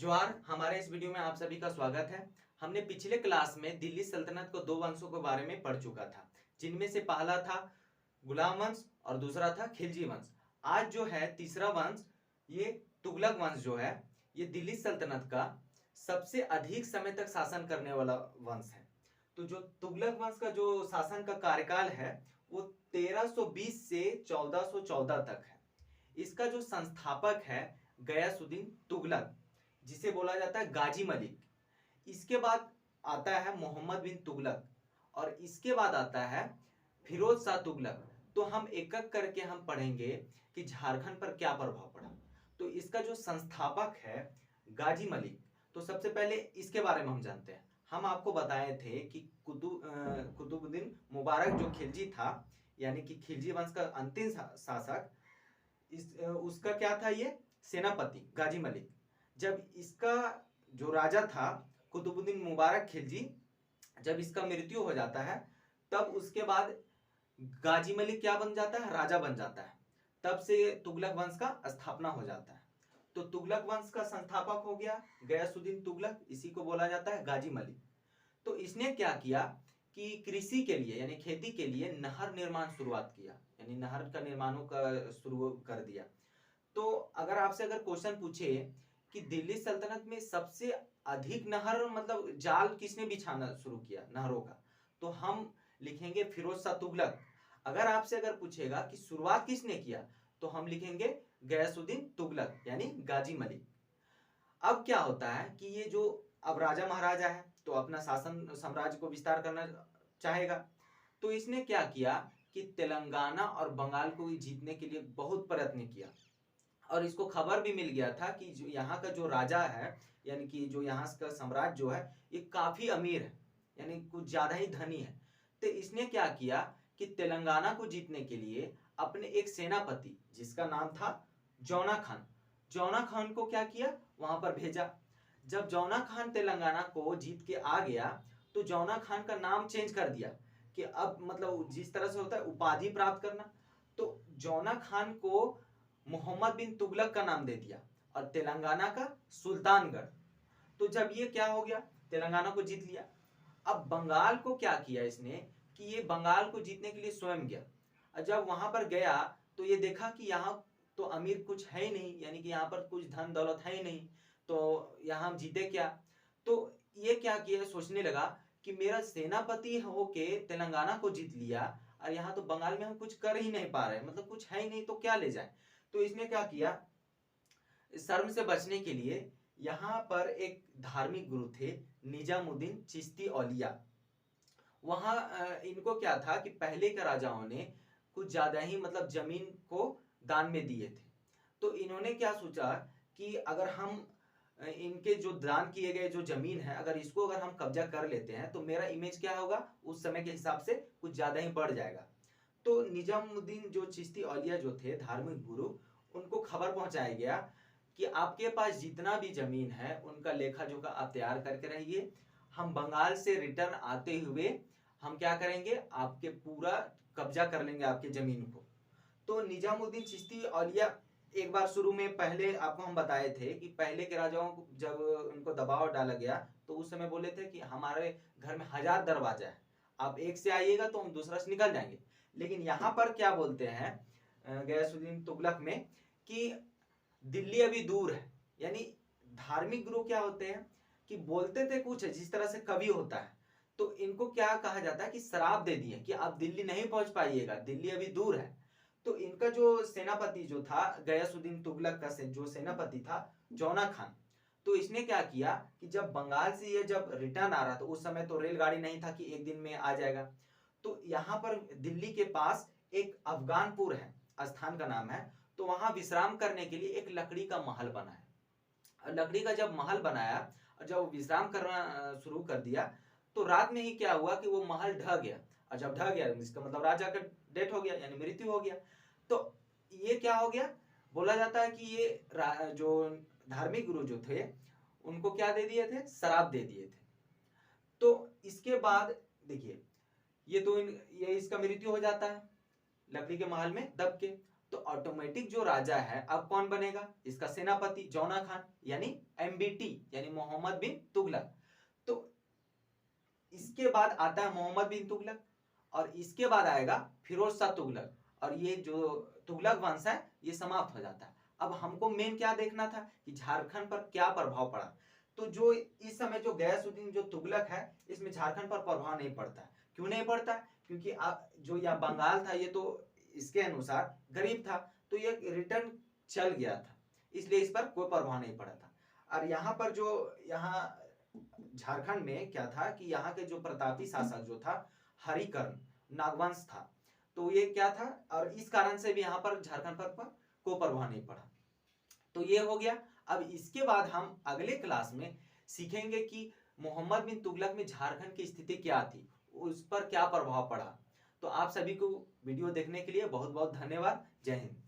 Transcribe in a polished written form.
जोहार। हमारे इस वीडियो में आप सभी का स्वागत है। हमने पिछले क्लास में दिल्ली सल्तनत को दो वंशों के बारे में पढ़ चुका था, जिनमें से पहला था गुलाम वंश और दूसरा था खिलजी वंश। आज जो है तीसरा वंश, ये तुगलक वंश जो है, ये दिल्ली सल्तनत का सबसे अधिक समय तक शासन करने वाला वंश है। तो जो तुगलक वंश का जो शासन का कार्यकाल है वो 1320 से 1414 तक है। इसका जो संस्थापक है गयासुद्दीन तुगलक, जिसे बोला जाता है गाजी मलिक। इसके बाद आता है मोहम्मद बिन तुगलक और इसके बाद आता है फिरोज शाह तुगलक। तो हम एक एक करके हम पढ़ेंगे कि झारखंड पर क्या प्रभाव पड़ा। तो इसका जो संस्थापक है गाजी मलिक, तो सबसे पहले इसके बारे में हम जानते हैं। हम आपको बताए थे कि कुतुबुद्दीन मुबारक जो खिलजी था, यानी कि खिलजी वंश का अंतिम शासक, उसका क्या था, ये सेनापति गाजी मलिक। जब इसका जो राजा था कुतुबुद्दीन मुबारक खिलजी, जब इसका मृत्यु हो जाता है तब उसके बाद गाजी मलिक क्या बन जाता है, राजा बन जाता है। तब से तुगलक वंश का स्थापना हो जाता है। तो तुगलक वंश का संस्थापक हो गया गयासुद्दीन तुगलक, इसी को बोला जाता है गाजी मलिक। तो इसने क्या किया कि कृषि के लिए यानी खेती के लिए नहर निर्माण शुरुआत किया, यानी नहर का निर्माणों का शुरू कर दिया। तो अगर क्वेश्चन पूछे कि दिल्ली सल्तनत में सबसे अधिक नहर मतलब जाल किसने बिछाना शुरू किया नहरों का, तो हम लिखेंगे फिरोज शाह तुगलक। अगर पूछेगा कि शुरुआत किसने किया, तो हम लिखेंगे गयासुद्दीन तुगलक यानी गाजी मलिक। अब क्या होता है कि ये जो अब राजा महाराजा है तो अपना शासन साम्राज्य को विस्तार करना चाहेगा। तो इसने क्या किया कि तेलंगाना और बंगाल को जीतने के लिए बहुत प्रयत्न किया, और इसको खबर भी मिल गया था कि जो यहाँ का जो राजा है, यानी कि जो यहाँ का सम्राट जो है, ये काफी अमीर है, यानी कुछ ज्यादा ही धनी है। तो इसने क्या किया कि तेलंगाना को जीतने के लिए अपने एक सेनापति जिसका नाम था जौना खान, जौना खान को क्या किया, वहां पर भेजा। जब जौना खान तेलंगाना को जीत के आ गया तो जौना खान का नाम चेंज कर दिया कि अब मतलब जिस तरह से होता है उपाधि प्राप्त करना, तो जौना खान को मोहम्मद बिन तुगलक का नाम दे दिया और तेलंगाना का सुल्तानगढ़। तो जब ये क्या हो गया, तेलंगाना को जीत लिया। अब बंगाल को क्या किया इसने कि ये बंगाल को जीतने के लिए स्वयं गया, और जब वहां पर गया तो ये देखा कि यहाँ तो अमीर कुछ है ही नहीं, यानी कि यहाँ पर कुछ धन दौलत है ही नहीं, तो यहाँ हम जीते क्या। तो ये क्या किया, सोचने लगा कि मेरा सेनापति होके तेलंगाना को जीत लिया और यहाँ तो बंगाल में हम कुछ कर ही नहीं पा रहे, मतलब कुछ है ही नहीं तो क्या ले जाए। तो इसने क्या किया, शर्म से बचने के लिए यहाँ पर एक धार्मिक गुरु थे निजामुद्दीन चिश्ती औलिया। वहां इनको क्या था कि पहले के राजाओं ने कुछ ज्यादा ही मतलब जमीन को दान में दिए थे। तो इन्होंने क्या सोचा कि अगर हम इनके जो दान किए गए जो जमीन है, अगर इसको अगर हम कब्जा कर लेते हैं तो मेरा इमेज क्या होगा, उस समय के हिसाब से कुछ ज्यादा ही बढ़ जाएगा। तो निजामुद्दीन जो चिश्ती औलिया जो थे धार्मिक गुरु, उनको खबर पहुंचाया गया कि आपके पास जितना भी जमीन है उनका लेखा जोखा आप तैयार करके रहिए, हम बंगाल से रिटर्न आते हुए हम क्या करेंगे, आपके पूरा कब्जा कर लेंगे आपके जमीन को। तो निजामुद्दीन चिश्ती औलिया एक बार शुरू में, पहले आपको हम बताए थे कि पहले के राजाओं को जब उनको दबाव डाला गया तो उस समय बोले थे कि हमारे घर में 1000 दरवाजा है, आप एक से आइएगा तो हम दूसरा से निकल जाएंगे। लेकिन यहाँ पर क्या बोलते हैं गयासुद्दीन तुगलक में कि दिल्ली अभी दूर है। यानी धार्मिक गुरु क्या होते हैं कि बोलते थे कुछ है, जिस तरह से कवि होता है, तो इनको क्या कहा जाता है कि श्राप दे दिए कि आप दिल्ली नहीं पहुंच पाइएगा, दिल्ली अभी दूर है। तो इनका जो सेनापति जो था गयासुद्दीन तुगलक का जो सेनापति था जौना खान, तो इसने क्या किया कि जब बंगाल से ये जब रिटर्न आ रहा था, उस समय तो रेलगाड़ी नहीं था कि एक दिन में आ जाएगा, तो यहाँ पर दिल्ली के पास एक अफगानपुर है, स्थान का नाम है, तो वहां विश्राम करने के लिए एक लकड़ी का महल बना है। और लकड़ी का जब महल बनाया और जब विश्राम करना शुरू कर दिया, तो रात में ही क्या हुआ कि वो महल ढह गया। और जब ढह गया इसका मतलब राजा का डेथ हो गया, यानी मृत्यु हो गया। तो ये क्या हो गया, बोला जाता है कि ये जो धार्मिक गुरु जो थे उनको क्या दे दिए थे, शराब दे दिए थे। तो इसके बाद देखिए, ये इसका मृत्यु हो जाता है लकड़ी के महल में दब के। तो ऑटोमेटिक जो राजा है अब कौन बनेगा, इसका सेनापति जौना खान यानी MBT यानी मोहम्मद बिन तुगलक। तो इसके बाद आता है मोहम्मद बिन तुगलक और इसके बाद आएगा फिरोज शाह तुगलक और ये जो तुगलक वंश है ये समाप्त हो जाता है। अब हमको मेन क्या देखना था कि झारखंड पर क्या प्रभाव पड़ा। तो जो इस समय जो गयासुद्दीन जो तुगलक है इसमें झारखंड पर प्रभाव नहीं पड़ता। क्यों नहीं पड़ता, क्योंकि जो यह बंगाल था ये तो इसके अनुसार गरीब था, तो ये रिटर्न चल गया था, इसलिए इस पर कोई प्रभाव नहीं पड़ा था। और यहाँ पर जो यहाँ झारखंड में क्या था कि यहाँ के जो प्रतापी शासक जो था हरिकर्ण नागवंश था, तो ये क्या था और इस कारण से भी यहाँ पर झारखंड पर कोई प्रभाव नहीं पड़ा। तो ये हो गया। अब इसके बाद हम अगले क्लास में सीखेंगे कि मोहम्मद बिन तुगलक में झारखंड की स्थिति क्या थी, उस पर क्या प्रभाव पड़ा। तो आप सभी को वीडियो देखने के लिए बहुत बहुत धन्यवाद। जय हिंद।